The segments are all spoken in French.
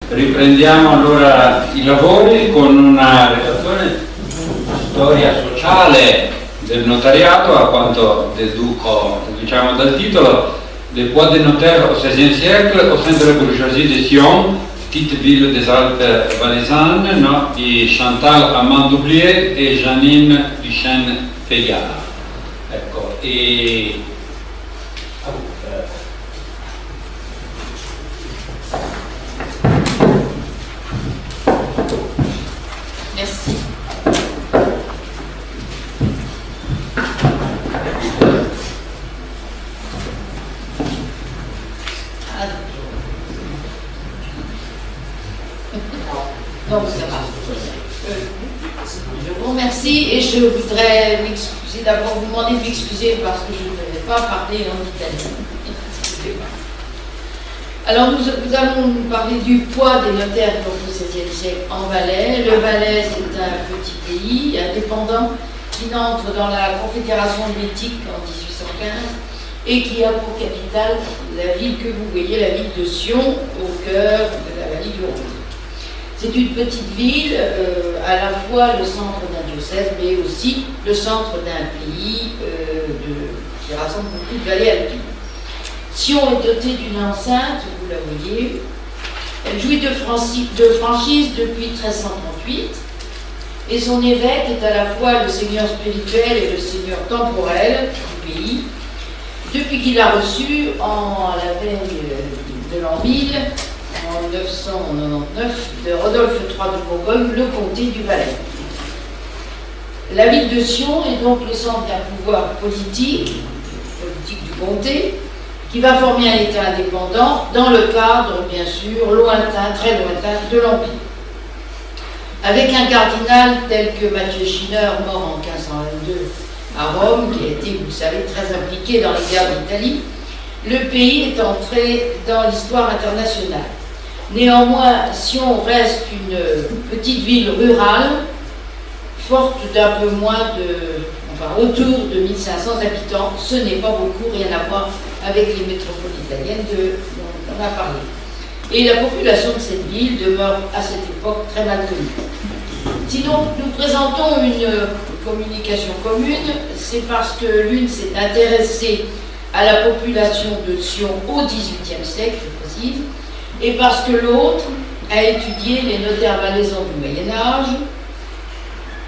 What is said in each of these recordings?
Riprendiamo allora i lavori con una relazione storia sociale del notariato, a quanto deduco, diciamo, dal titolo, Les poids des notaires au XVIe siècle au sein de la bourgeoisie de Sion, petite ville des Alpes valaisannes, no? Di Chantal Amand-Doublier e Janine Duchesne-Feyard. Ecco, e merci. Donc ça va. Je vous remercie et je voudrais m'excuser, d'abord vous demander de m'excuser parce que je ne vais pas parler en italien. Alors nous allons nous parler du poids des notaires au XVIe siècle en Valais. Le Valais, c'est un petit pays indépendant qui n'entre dans la Confédération helvétique en 1815 et qui a pour capitale la ville que vous voyez, la ville de Sion, au cœur de la vallée du Rhône. C'est une petite ville, à la fois le centre d'un diocèse, mais aussi le centre d'un pays qui rassemble beaucoup de vallées alpines. Sion est dotée d'une enceinte, vous la voyez. Elle jouit de franchise depuis 1338 et son évêque est à la fois le seigneur spirituel et le seigneur temporel du pays, depuis qu'il a reçu à la veille de l'an 1000, en 999, de Rodolphe III de Bourgogne, le comté du Valais. La ville de Sion est donc le centre d'un pouvoir politique du comté, qui va former un État indépendant dans le cadre, bien sûr, lointain, très lointain, de l'Empire. Avec un cardinal tel que Mathieu Schinner, mort en 1522 à Rome, qui a été, vous le savez, très impliqué dans les guerres d'Italie, le pays est entré dans l'histoire internationale. Néanmoins, Sion reste une petite ville rurale, forte d'un peu moins autour de 1500 habitants. Ce n'est pas beaucoup, rien à voir avec les métropoles italiennes dont on a parlé. Et la population de cette ville demeure à cette époque très mal connue. Sinon, nous présentons une communication commune, c'est parce que l'une s'est intéressée à la population de Sion au XVIIIe siècle, je précise, et parce que l'autre a étudié les notaires valaisans du Moyen-Âge.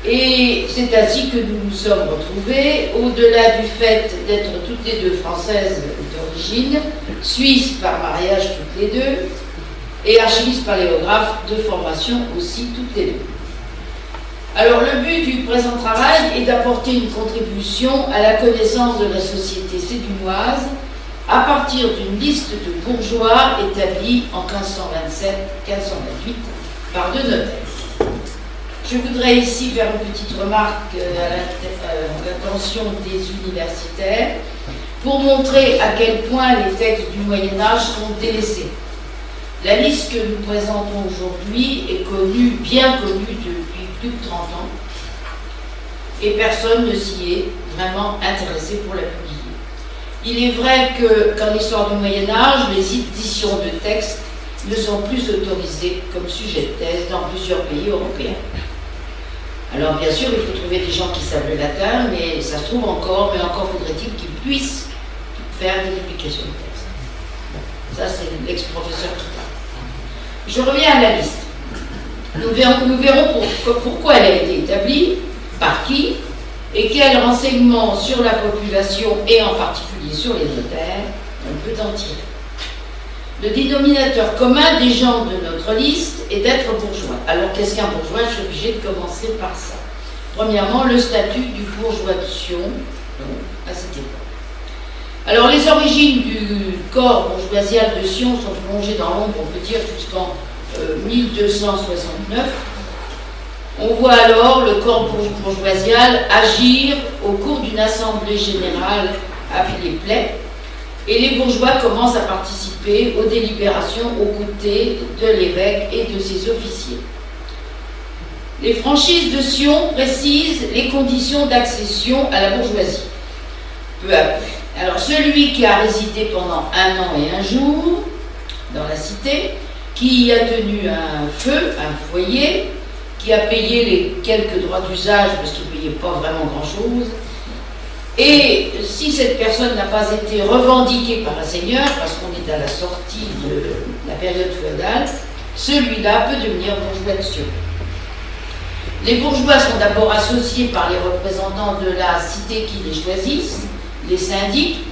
Et c'est ainsi que nous nous sommes retrouvés, au-delà du fait d'être toutes les deux françaises d'origine, suisses par mariage toutes les deux, et archivistes paléographes de formation aussi toutes les deux. Alors le but du présent travail est d'apporter une contribution à la connaissance de la société sédunoise à partir d'une liste de bourgeois établie en 1527-1528 par deux notaires. Je voudrais ici faire une petite remarque à l'attention des universitaires pour montrer à quel point les textes du Moyen-Âge sont délaissés. La liste que nous présentons aujourd'hui est connue, bien connue depuis plus de 30 ans, et personne ne s'y est vraiment intéressé pour la publier. Il est vrai qu'en histoire du Moyen-Âge, les éditions de textes ne sont plus autorisées comme sujet de thèse dans plusieurs pays européens. Alors bien sûr, il faut trouver des gens qui savent le latin, mais ça se trouve encore, mais encore faudrait-il qu'ils puissent faire des publications de texte. Ça, c'est l'ex-professeur qui parle. Je reviens à la liste. Nous verrons pourquoi elle a été établie, par qui, et quels renseignements sur la population, et en particulier sur les notaires, on peut en tirer. Le dénominateur commun des gens de notre liste est d'être bourgeois. Alors qu'est-ce qu'un bourgeois? Je suis obligée de commencer par ça. Premièrement, le statut du bourgeois de Sion, à cette époque. Alors les origines du corps bourgeoisial de Sion sont plongées dans l'ombre, on peut dire, jusqu'en 1269. On voit alors le corps bourgeoisial agir au cours d'une assemblée générale appelée plaie, et les bourgeois commencent à participer aux délibérations aux côtés de l'évêque et de ses officiers. Les franchises de Sion précisent les conditions d'accession à la bourgeoisie. Peu à peu. Alors celui qui a résidé pendant 1 an et 1 jour dans la cité, qui a tenu un feu, un foyer, qui a payé les quelques droits d'usage parce qu'il ne payait pas vraiment grand-chose. Et si cette personne n'a pas été revendiquée par un seigneur, parce qu'on est à la sortie de la période féodale, celui-là peut devenir bourgeois de survie. Les bourgeois sont d'abord associés par les représentants de la cité qui les choisissent, les syndics,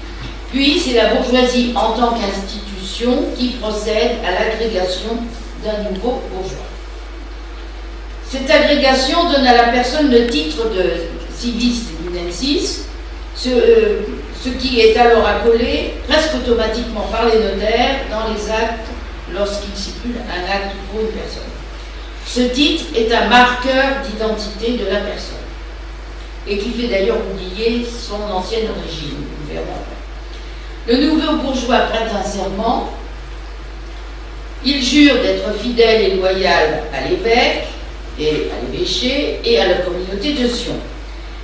puis c'est la bourgeoisie en tant qu'institution qui procède à l'agrégation d'un nouveau bourgeois. Cette agrégation donne à la personne le titre de civis lunensis, ce qui est alors accolé presque automatiquement par les notaires dans les actes lorsqu'ils stipulent un acte pour une personne. Ce titre est un marqueur d'identité de la personne et qui fait d'ailleurs oublier son ancienne origine. Nous verrons après. Le nouveau bourgeois prête un serment. Il jure d'être fidèle et loyal à l'évêque et à l'évêché et à la communauté de Sion.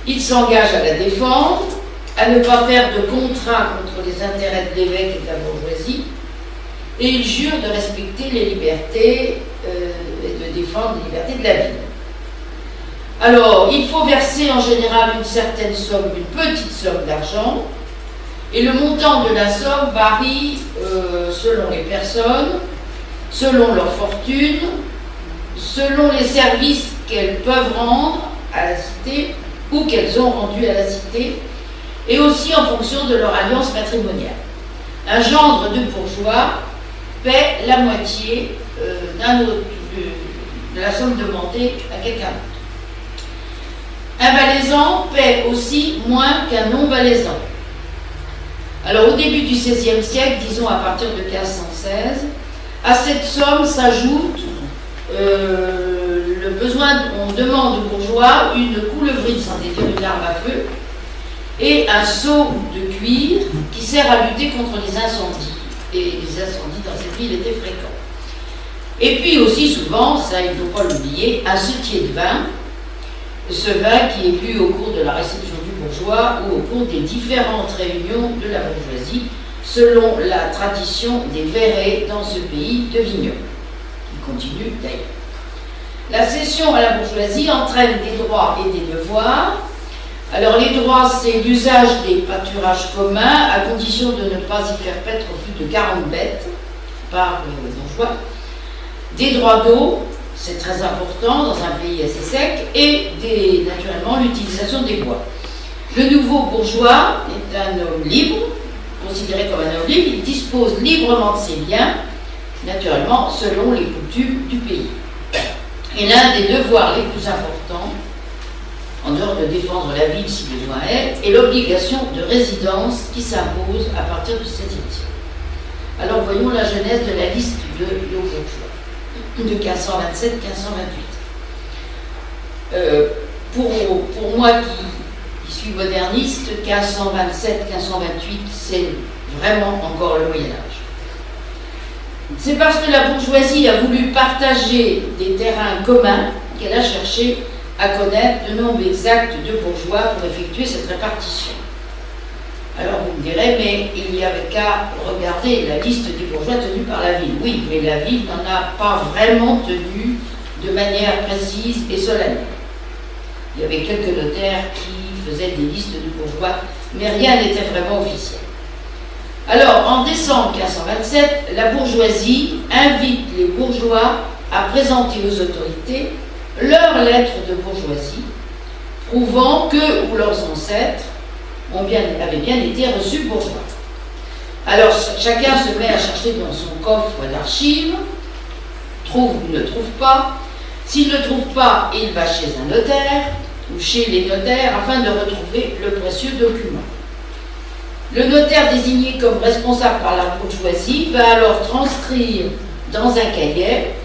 Il s'engage à la défendre, à ne pas faire de contrat contre les intérêts de l'évêque et de la bourgeoisie, et il jure de respecter les libertés et de défendre les libertés de la ville. Alors, il faut verser en général une certaine somme, une petite somme d'argent, et le montant de la somme varie selon les personnes, selon leur fortune, selon les services qu'elles peuvent rendre à la cité ou qu'elles ont rendu à la cité, et aussi en fonction de leur alliance matrimoniale. Un gendre de bourgeois paie la moitié de la somme demandée à quelqu'un d'autre. Un valaisan paie aussi moins qu'un non-valaisan. Alors au début du XVIe siècle, disons à partir de 1516, à cette somme s'ajoute le besoin, on demande aux bourgeois une coulevrine, c'est-à-dire une arme à feu, et un seau de cuir qui sert à lutter contre les incendies. Et les incendies dans cette ville étaient fréquents. Et puis aussi souvent, ça il ne faut pas l'oublier, un setier de vin, ce vin qui est bu au cours de la réception du bourgeois ou au cours des différentes réunions de la bourgeoisie, selon la tradition des verrets dans ce pays de vignobles, qui continue d'ailleurs. La cession à la bourgeoisie entraîne des droits et des devoirs. Alors les droits, c'est l'usage des pâturages communs, à condition de ne pas y faire paître plus de 40 bêtes par le bourgeois. Des droits d'eau, c'est très important dans un pays assez sec, et naturellement l'utilisation des bois. Le nouveau bourgeois est un homme libre, considéré comme un homme libre, il dispose librement de ses biens, naturellement selon les coutumes du pays. Et l'un des devoirs les plus importants, en dehors de défendre la ville si besoin est l'obligation de résidence qui s'impose à partir du XVIe siècle. Alors voyons la genèse de la liste de nos bourgeois, de 1527-1528. Pour moi qui suis moderniste, 1527-1528, c'est vraiment encore le Moyen-Âge. C'est parce que la bourgeoisie a voulu partager des terrains communs qu'elle a cherché à connaître le nombre exact de bourgeois pour effectuer cette répartition. Alors vous me direz, mais il n'y avait qu'à regarder la liste des bourgeois tenus par la ville. Oui, mais la ville n'en a pas vraiment tenu de manière précise et solennelle. Il y avait quelques notaires qui faisaient des listes de bourgeois, mais rien n'était vraiment officiel. Alors, en décembre 1527, la bourgeoisie invite les bourgeois à présenter aux autorités leur lettre de bourgeoisie, prouvant qu'eux ou leurs ancêtres avaient bien été reçus bourgeois. Alors, chacun se met à chercher dans son coffre d'archives, trouve ou ne trouve pas. S'il ne trouve pas, il va chez un notaire ou chez les notaires afin de retrouver le précieux document. Le notaire désigné comme responsable par la bourgeoisie va alors transcrire dans un cahier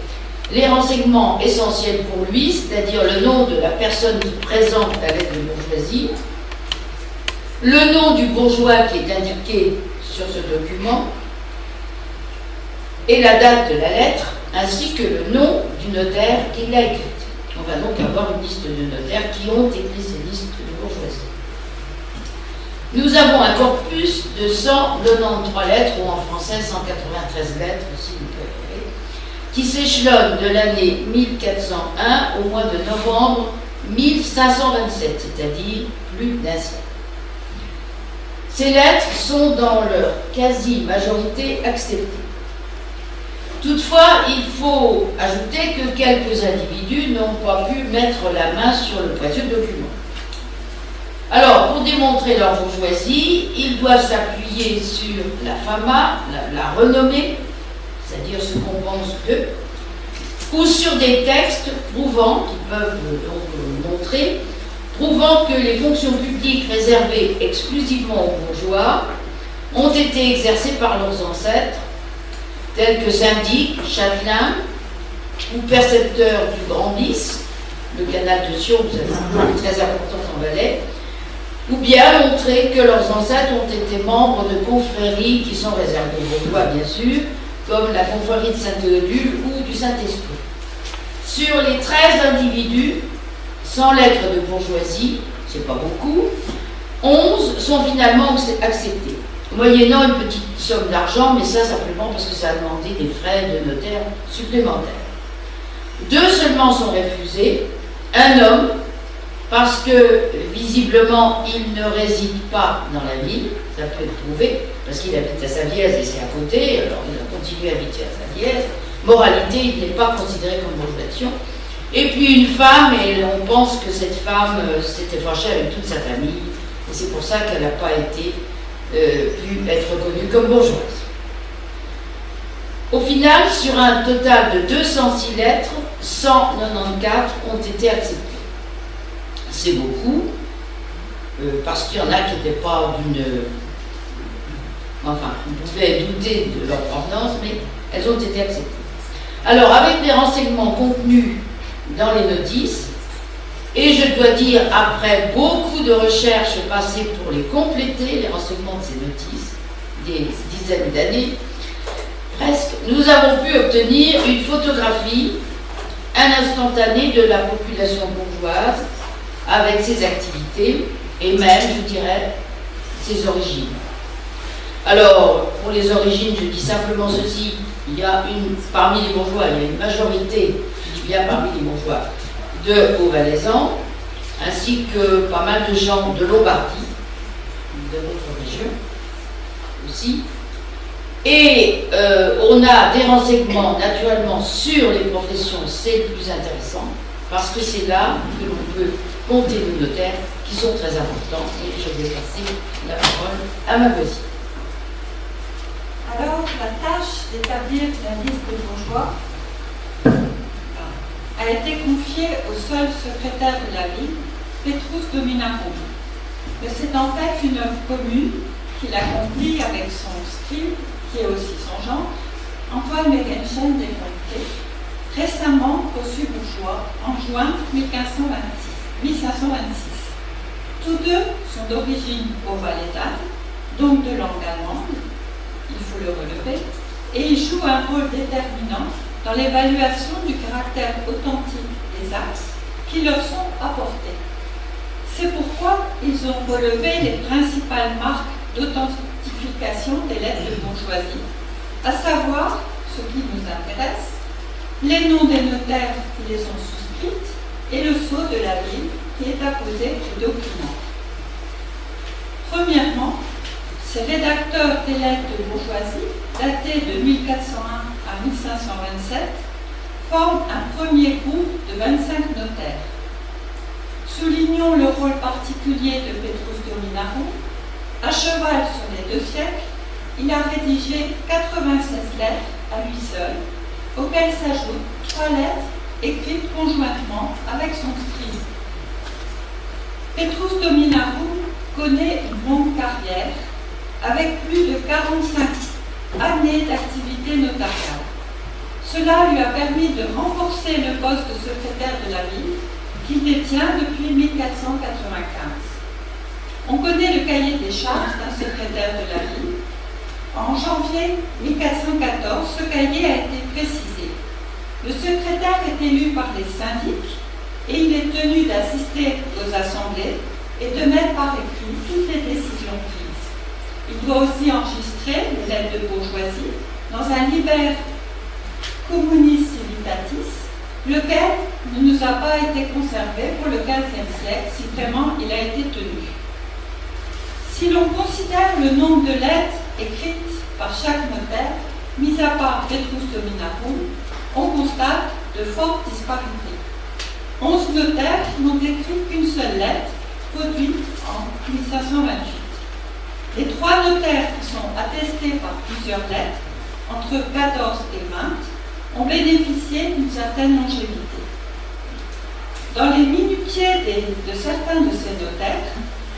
les renseignements essentiels pour lui, c'est-à-dire le nom de la personne qui présente la lettre de bourgeoisie, le nom du bourgeois qui est indiqué sur ce document et la date de la lettre, ainsi que le nom du notaire qui l'a écrite. On va donc avoir une liste de notaires qui ont écrit ces listes de bourgeoisie. Nous avons un corpus de 193 lettres, ou en français 193 lettres, si vous préférez, qui s'échelonne de l'année 1401 au mois de novembre 1527, c'est-à-dire plus d'un siècle. Ces lettres sont dans leur quasi-majorité acceptées. Toutefois, il faut ajouter que quelques individus n'ont pas pu mettre la main sur le précieux document. Alors, pour démontrer leur bourgeoisie, ils doivent s'appuyer sur la fama, la renommée, c'est-à-dire ce qu'on pense d'eux, ou sur des textes prouvant, qui peuvent donc montrer, prouvant que les fonctions publiques réservées exclusivement aux bourgeois ont été exercées par leurs ancêtres, tels que syndic, châtelain ou percepteur du Grand Lys, le canal de Sion, c'est très important en Valais, ou bien montrer que leurs ancêtres ont été membres de confréries qui sont réservées aux bourgeois, bien sûr, comme la confrérie de Saint-Théodule ou du Saint-Esprit. Sur les 13 individus, sans lettres de bourgeoisie, c'est pas beaucoup, 11 sont finalement acceptés, moyennant une petite somme d'argent, mais ça simplement parce que ça a demandé des frais de notaire supplémentaires. 2 seulement sont refusés, un homme, parce que visiblement il ne réside pas dans la ville, ça peut être prouvé, parce qu'il habite à Savièse et c'est à côté, alors il a continué à habiter à Savièse. Moralité, il n'est pas considéré comme bourgeois. Et puis une femme, et on pense que cette femme s'était fâchée avec toute sa famille, et c'est pour ça qu'elle n'a pas été pu être reconnue comme bourgeoise. Au final, sur un total de 206 lettres, 194 ont été acceptées. C'est beaucoup, parce qu'il y en a qui n'étaient pas d'une... Enfin, on pouvait douter de leur provenance, mais elles ont été acceptées. Alors, avec les renseignements contenus dans les notices, et je dois dire, après beaucoup de recherches passées pour les compléter, les renseignements de ces notices, des dizaines d'années, presque, nous avons pu obtenir une photographie, un instantané de la population bourgeoise, avec ses activités, et même, je dirais, ses origines. Alors, pour les origines, je dis simplement ceci, il y a parmi les bourgeois, il y a une majorité, je dis bien parmi les bourgeois, de Haut-Valaisans, ainsi que pas mal de gens de Lombardie, de notre région aussi. Et on a des renseignements naturellement sur les professions, c'est le plus intéressant, parce que c'est là que l'on peut compter nos notaires, qui sont très importants, et je vais passer la parole à ma voisine. Alors, la tâche d'établir la liste des bourgeois a été confiée au seul secrétaire de la ville, Petrus Dominarum. Mais c'est en fait une œuvre commune qu'il accomplit avec son scribe, qui est aussi son gendre, Antoine Megenchen des Fontaines, récemment reçu bourgeois en juin 1526. Tous deux sont d'origine haut-valaisanne, donc de langue allemande, il faut le relever, et ils jouent un rôle déterminant dans l'évaluation du caractère authentique des axes qui leur sont apportés. C'est pourquoi ils ont relevé les principales marques d'authentification des lettres de bourgeoisie, à savoir, ce qui nous intéresse, les noms des notaires qui les ont souscrites et le sceau de la ville qui est apposé au document. Premièrement, ces rédacteurs des lettres de bourgeoisie, datés de 1401 à 1527, forment un premier groupe de 25 notaires. Soulignons le rôle particulier de Petrus Dominarum. À cheval sur les 2 siècles, il a rédigé 96 lettres à lui seul, auxquelles s'ajoutent 3 lettres écrites conjointement avec son scribe. Petrus Dominarum connaît une longue carrière avec plus de 45 années d'activité notariale. Cela lui a permis de renforcer le poste de secrétaire de la ville qu'il détient depuis 1495. On connaît le cahier des charges d'un secrétaire de la ville. En janvier 1414, ce cahier a été précisé. Le secrétaire est élu par les syndics et il est tenu d'assister aux assemblées et de mettre par écrit toutes les décisions prises. Il doit aussi enregistrer les lettres de bourgeoisie dans un libère Communis Civitatis, lequel ne nous a pas été conservé pour le XVe siècle, si vraiment il a été tenu. Si l'on considère le nombre de lettres écrites par chaque notaire, mis à part Petrus Dominarum, on constate de fortes disparités. 11 notaires n'ont écrit qu'une seule lettre, produite en 1528. Les 3 notaires qui sont attestés par plusieurs lettres, entre 14 et 20, ont bénéficié d'une certaine longévité. Dans les minutiers de certains de ces notaires,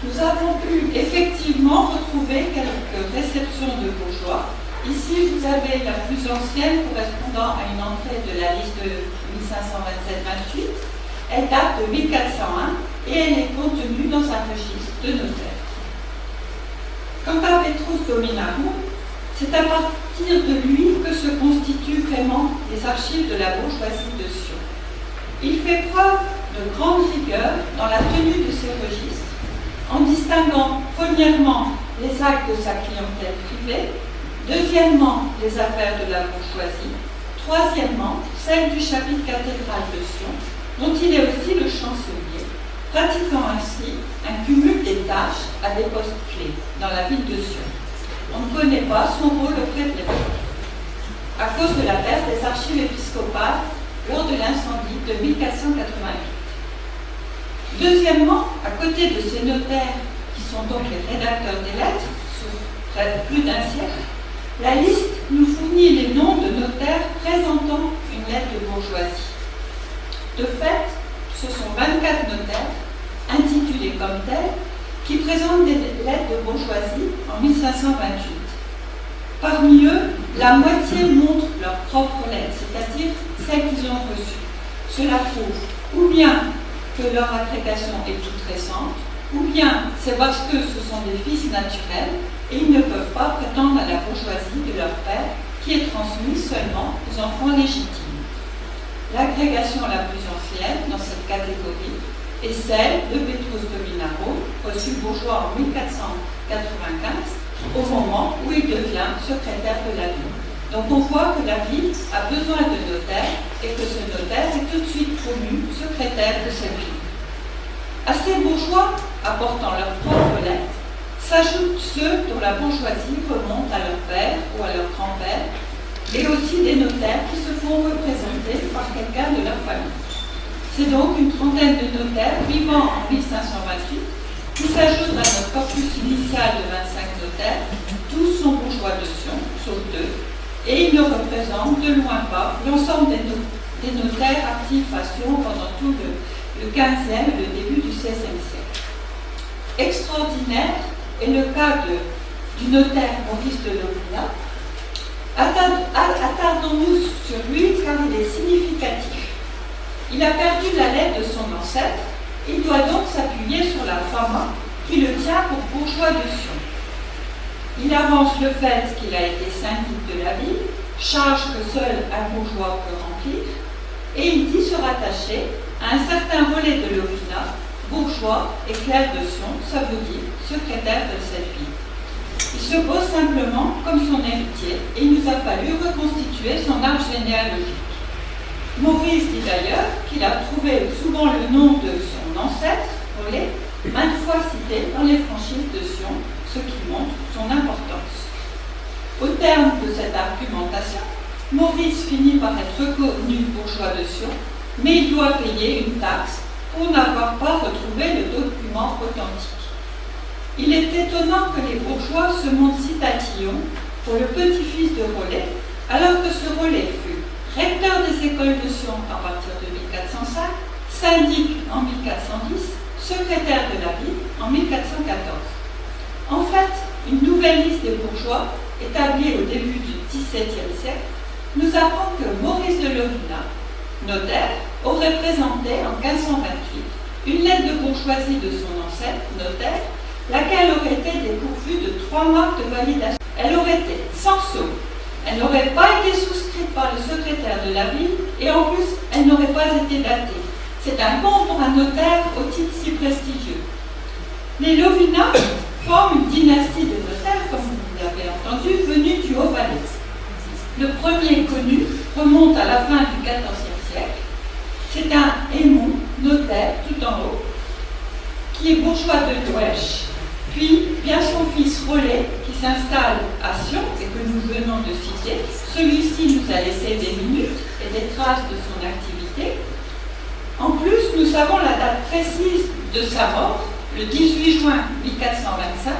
nous avons pu effectivement retrouver quelques réceptions de bourgeois. Ici, vous avez la plus ancienne correspondant à une entrée de la liste de 1527-28. Elle date de 1401 et elle est contenue dans un registre de notaires. Quant à Petrus Dominarum, c'est à partir de lui que se constituent vraiment les archives de la bourgeoisie de Sion. Il fait preuve de grande rigueur dans la tenue de ses registres, en distinguant premièrement les actes de sa clientèle privée, deuxièmement les affaires de la bourgeoisie, troisièmement celles du chapitre cathédral de Sion, dont il est aussi le chancelier, pratiquant ainsi un cumul des tâches à des postes clés dans la ville de Sion. On ne connaît pas son rôle auprès de l'époque, à cause de la perte des archives épiscopales lors de l'incendie de 1488. Deuxièmement, à côté de ces notaires, qui sont donc les rédacteurs des lettres, sur plus d'un siècle, la liste nous fournit les noms de notaires présentant une lettre de bourgeoisie. De fait, ce sont 24 notaires, intitulés comme tels, qui présentent des lettres de bourgeoisie en 1528. Parmi eux, la moitié montrent leurs propres lettres, c'est-à-dire celles qu'ils ont reçues. Cela prouve ou bien que leur agrégation est toute récente, ou bien c'est parce que ce sont des fils naturels et ils ne peuvent pas prétendre à la bourgeoisie de leur père qui est transmise seulement aux enfants légitimes. L'agrégation la plus ancienne dans cette catégorie est celle de Petrus Dominarum, reçu bourgeois en 1495, au moment où il devient secrétaire de la ville. Donc on voit que la ville a besoin de notaires et que ce notaire est tout de suite promu secrétaire de cette ville. À ces bourgeois apportant leurs propres lettres s'ajoutent ceux dont la bourgeoisie remonte à leur père ou à leur grand-père, et aussi des notaires qui se font représenter par quelqu'un de leur famille. C'est donc une trentaine de notaires vivant en 1528 qui s'ajoutent à notre corpus initial de 25 notaires. Tous sont bourgeois de Sion, sauf 2, et ils ne représentent de loin pas l'ensemble des notaires actifs à Sion pendant tout le 15e et le début du 16e siècle. Extraordinaire est le cas du notaire Maurice de Lovina. Attardons-nous sur lui car il est significatif. Il a perdu la lettre de son ancêtre, il doit donc s'appuyer sur la fama qui le tient pour bourgeois de Sion. Il avance le fait qu'il a été syndic de la ville, charge que seul un bourgeois peut remplir, et il dit se rattacher à un certain relais de Lovina, bourgeois et clerc de Sion, ça veut dire secrétaire de cette ville. Il se pose simplement comme son héritier et il nous a fallu reconstituer son arbre généalogique. Maurice dit d'ailleurs qu'il a trouvé souvent le nom de son ancêtre, Rollet, maintes fois cité dans les franchises de Sion, ce qui montre son importance. Au terme de cette argumentation, Maurice finit par être reconnu bourgeois de Sion, mais il doit payer une taxe pour n'avoir pas retrouvé le document authentique. Il est étonnant que les bourgeois se montrent si tatillons pour le petit-fils de Rollet, alors que ce Rollet fut recteur des écoles de Sion à partir de 1405, syndic en 1410, secrétaire de la ville en 1414. En fait, une nouvelle liste des bourgeois, établie au début du XVIIe siècle, nous apprend que Maurice de Lovina, notaire, aurait présenté en 1528 une lettre de bourgeoisie de son ancêtre, notaire, laquelle aurait été dépourvue de 3 marques de validation. Elle aurait été sans sceau, elle n'aurait pas été souscrite par le secrétaire de la ville et en plus, elle n'aurait pas été datée. C'est un bon pour un notaire au titre si prestigieux. Les Lovina forment une dynastie de notaires, comme vous l'avez entendu, venus du Haut-Valais. Le premier connu remonte à la fin du XIVe siècle. C'est un Aymon, notaire, tout en haut, qui est bourgeois de Loèche. Puis vient son fils Rollet, qui s'installe à Sion et que nous venons de citer. Celui-ci nous a laissé des minutes et des traces de son activité. En plus, nous savons la date précise de sa mort, le 18 juin 1425,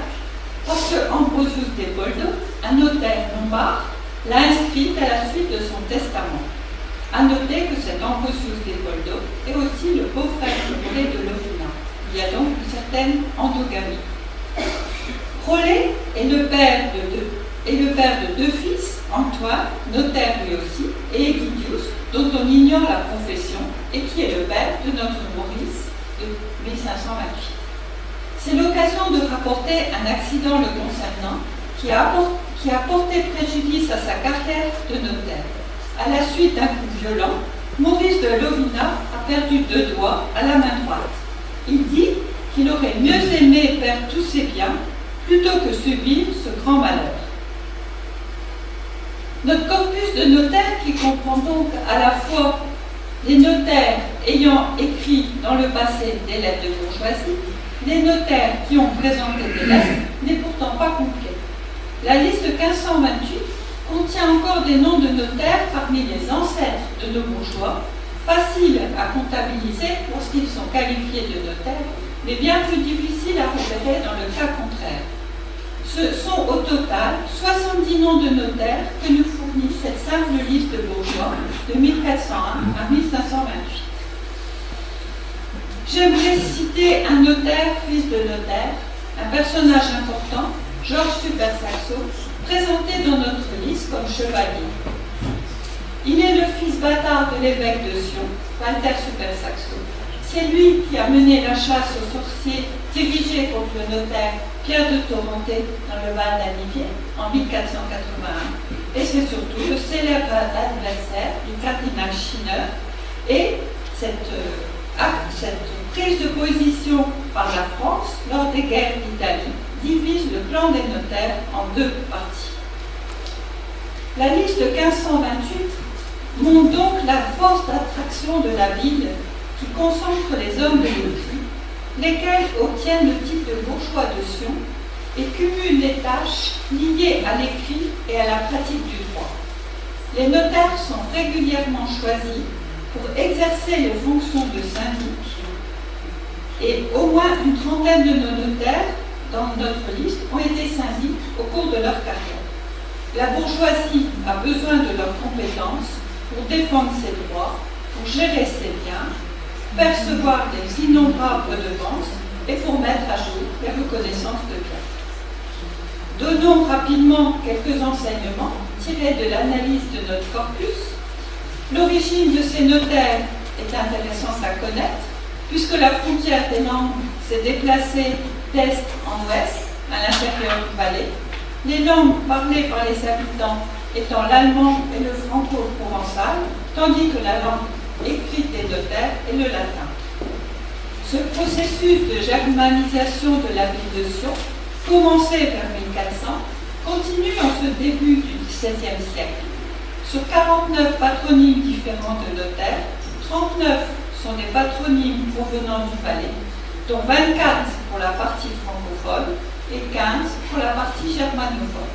parce que Ambrosius de Poldo, un notaire lombard, l'a inscrite à la suite de son testament. À noter que cet Ambrosius de Poldo est aussi le beau-frère juré de Lovina. Il y a donc une certaine endogamie. Rollet est le père de deux fils, Antoine, notaire lui aussi, et Egidius, dont on ignore la profession, et qui est le père de notre Maurice de 1528. C'est l'occasion de rapporter un accident le concernant qui a porté préjudice à sa carrière de notaire. À la suite d'un coup violent, Maurice de Lovina a perdu 2 doigts à la main droite. Il dit qu'il aurait mieux aimé perdre tous ses biens plutôt que subir ce grand malheur. Notre corpus de notaires, qui comprend donc à la fois les notaires ayant écrit dans le passé des lettres de bourgeoisie, les notaires qui ont présenté des lettres, n'est pourtant pas complet. La liste 1528 contient encore des noms de notaires parmi les ancêtres de nos bourgeois, faciles à comptabiliser lorsqu'ils sont qualifiés de notaires, mais bien plus difficiles à repérer dans le cas contraire. Ce sont au total 70 noms de notaires que nous fournit cette simple liste de bourgeois de 1401 à 1528. J'aimerais citer un notaire, fils de notaire, un personnage important, Georges Super Saxo, présenté dans notre liste comme chevalier. Il est le fils bâtard de l'évêque de Sion, Walter Super Saxo. C'est lui qui a mené la chasse aux sorciers dirigée contre le notaire Pierre de Toronté dans le Val d'Anivier en 1481. Et c'est surtout le célèbre adversaire du cardinal Schinner. Et cette prise de position par la France lors des guerres d'Italie divise le clan des notaires en 2 parties. La liste 1528 montre donc la force d'attraction de la ville qui concentre les hommes de l'Écrit, lesquels obtiennent le titre de bourgeois de Sion et cumulent les tâches liées à l'écrit et à la pratique du droit. Les notaires sont régulièrement choisis pour exercer les fonctions de syndic et au moins une trentaine de nos notaires dans notre liste ont été syndics au cours de leur carrière. La bourgeoisie a besoin de leurs compétences pour défendre ses droits, pour gérer ses biens, percevoir des innombrables redevances et pour mettre à jour les reconnaissances de biens. Donnons rapidement quelques enseignements tirés de l'analyse de notre corpus. L'origine de ces notaires est intéressante à connaître, puisque la frontière des langues s'est déplacée d'est en ouest, à l'intérieur du Valais, les langues parlées par les habitants étant l'allemand et le franco-provençal, tandis que la langue écrite des notaires est le latin. Ce processus de germanisation de la ville de Sion, commencé vers 1400, continue en ce début du XVIe siècle. Sur 49 patronymes différents de notaires, 39 sont des patronymes provenant du Valais, dont 24 pour la partie francophone et 15 pour la partie germanophone.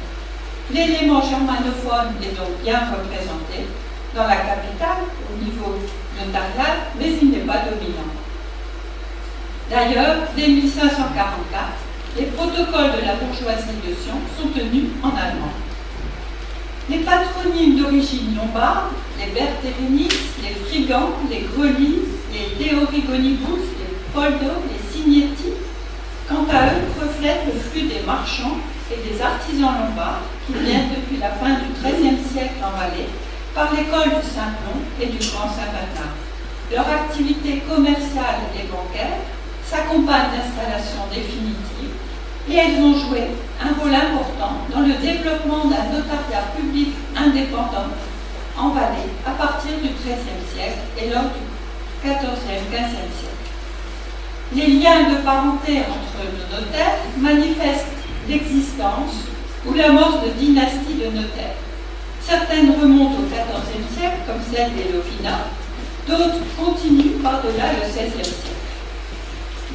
L'élément germanophone est donc bien représenté dans la capitale au niveau notarial, mais il n'est pas dominant. D'ailleurs, dès 1544, les protocoles de la bourgeoisie de Sion sont tenus en allemand. Les patronymes d'origine lombarde, les Bertherénis, les Frigans, les Grelis, les Deorigonibus, les Poldo, les Signetti, quant à eux, reflètent le flux des marchands et des artisans lombards qui viennent depuis la fin du XIIIe siècle en Valais par l'école du Saint-Plon et du Grand Saint-Bernard. Leur activité commerciale et bancaire s'accompagne d'installations définitives et elles ont joué un rôle important dans le développement d'un notariat public indépendant en Valais à partir du XIIIe siècle et lors du XIVe, XVe siècle. Les liens de parenté entre nos notaires manifestent l'existence ou l'amorce de dynasties de notaires. Certaines remontent au XIVe siècle, comme celle des Lovinat, d'autres continuent par-delà le XVIe siècle.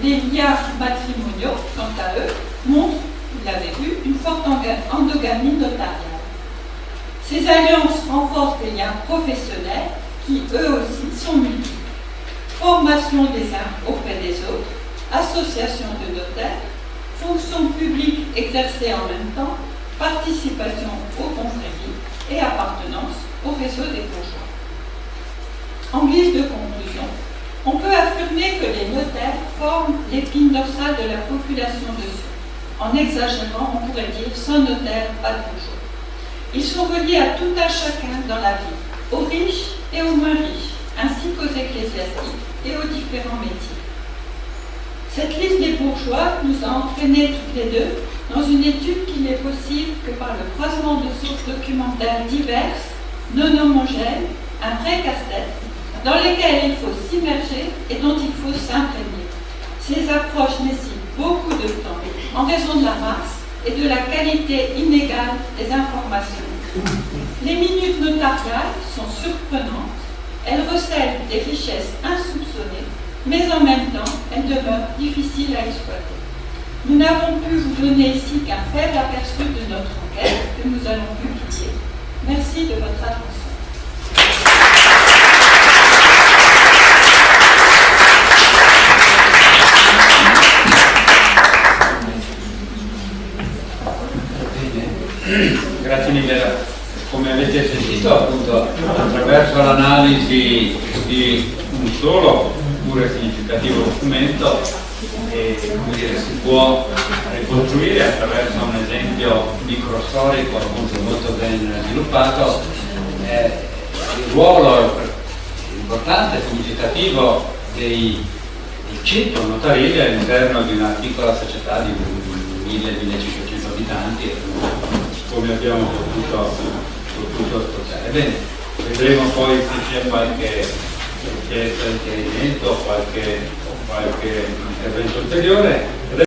Les liens matrimoniaux, quant à eux, montrent, vous l'avez vu, une forte endogamie notariale. Ces alliances renforcent les liens professionnels qui, eux aussi, sont multiples. Formation des uns auprès des autres, association de notaires, fonction publique exercée en même temps, participation aux confréries et appartenance au réseau des bourgeois. En guise de conclusion, on peut affirmer que les notaires forment l'épine dorsale de la population de Sion. En exagérant, on pourrait dire sans notaire, pas de bourgeois. Ils sont reliés à tout un chacun dans la vie, aux riches et aux moins riches, ainsi qu'aux ecclésiastiques et aux différents métiers. Cette liste des bourgeois nous a entraînés toutes les deux dans une étude qui n'est possible que par le croisement de sources documentaires diverses, non homogènes, un vrai casse-tête, dans lesquelles il faut s'immerger et dont il faut s'imprégner. Ces approches nécessitent beaucoup de temps en raison de la masse et de la qualité inégale des informations. Les minutes notariales sont surprenantes, elles recèlent des richesses insoupçonnées, mais en même temps, elles demeurent difficiles à exploiter. Nous n'avons pu vous donner ici qu'un faible aperçu de notre enquête que nous allons publier. Merci de votre attention. Grazie mille. Come avete sentito, appunto, attraverso l'analisi di un solo pure significativo documento, come dire, si può ricostruire attraverso un esempio microstorico appunto molto ben sviluppato il ruolo importante e significativo del centro notarile all'interno di una piccola società di 1000-1500 abitanti, come abbiamo potuto ascoltare. Bene, vedremo poi se c'è qualche richiesta di chiarimento o qualche intervento ulteriore.